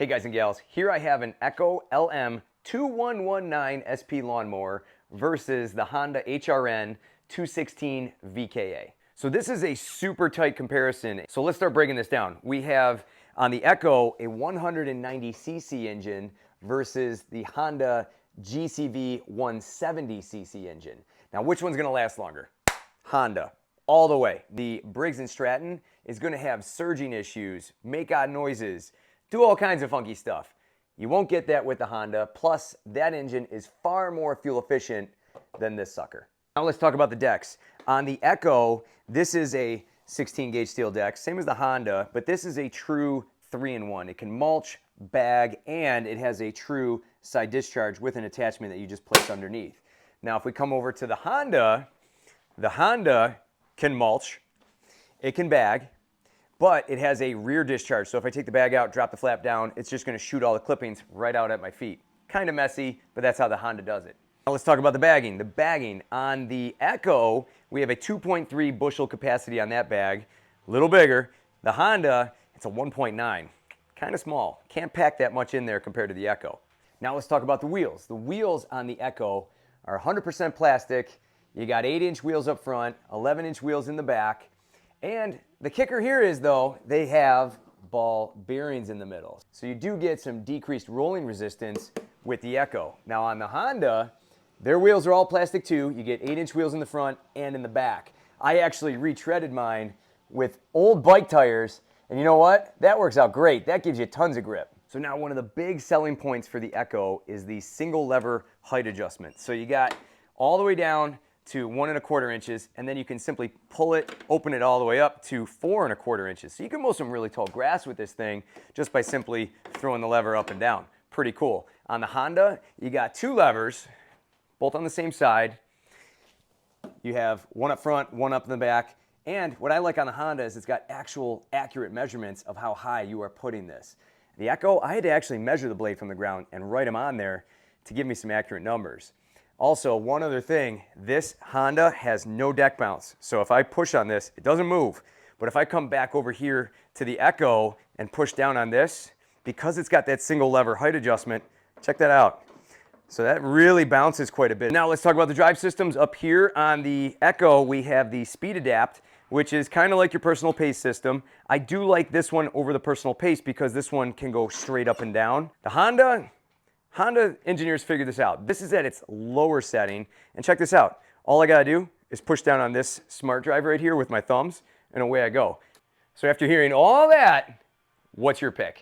Hey guys and gals, here I have an Echo LM2119SP lawnmower versus the Honda HRN216VKA. So this is a super tight comparison. So let's start breaking this down. We have on the Echo a 190cc engine versus the Honda GCV 170cc engine. Now which one's gonna last longer? Honda, all the way. The Briggs & Stratton is gonna have surging issues, make odd noises, do all kinds of funky stuff. You won't get that with the Honda, plus that engine is far more fuel efficient than this sucker. Now let's talk about the decks. On the Echo, this is a 16 gauge steel deck, same as the Honda, but this is a true 3-in-1. It can mulch, bag, and it has a true side discharge with an attachment that you just place underneath. Now if we come over to the Honda can mulch, it can bag, but it has a rear discharge. So if I take the bag out, drop the flap down, it's just gonna shoot all the clippings right out at my feet. Kind of messy, but that's how the Honda does it. Now let's talk about the bagging. The bagging on the Echo, we have a 2.3 bushel capacity on that bag, a little bigger. The Honda, it's a 1.9, kind of small. Can't pack that much in there compared to the Echo. Now let's talk about the wheels. The wheels on the Echo are 100% plastic. You got 8-inch wheels up front, 11-inch wheels in the back. And the kicker here is, though, they have ball bearings in the middle. So you do get some decreased rolling resistance with the Echo. Now on the Honda, their wheels are all plastic too. You get 8-inch wheels in the front and in the back. I actually retreaded mine with old bike tires, and you know what? That works out great. That gives you tons of grip. So now one of the big selling points for the Echo is the single lever height adjustment. So you got all the way down to 1 1/4 inches, and then you can simply pull it, open it all the way up to 4 1/4 inches. So you can mow some really tall grass with this thing just by simply throwing the lever up and down. Pretty cool. On the Honda, you got 2 levers, both on the same side. You have one up front, one up in the back. And what I like on the Honda is it's got actual accurate measurements of how high you are putting this. The Echo, I had to actually measure the blade from the ground and write them on there to give me some accurate numbers. Also, one other thing, this Honda has no deck bounce. So if I push on this, it doesn't move. But if I come back over here to the Echo and push down on this, because it's got that single lever height adjustment, check that out. So that really bounces quite a bit. Now let's talk about the drive systems. Up here on the Echo, we have the Speed Adapt, which is kind of like your personal pace system. I do like this one over the personal pace because this one can go straight up and down. The Honda engineers figured this out. This is at its lower setting, and check this out. All I gotta do is push down on this smart drive right here with my thumbs, and away I go. So after hearing all that, what's your pick?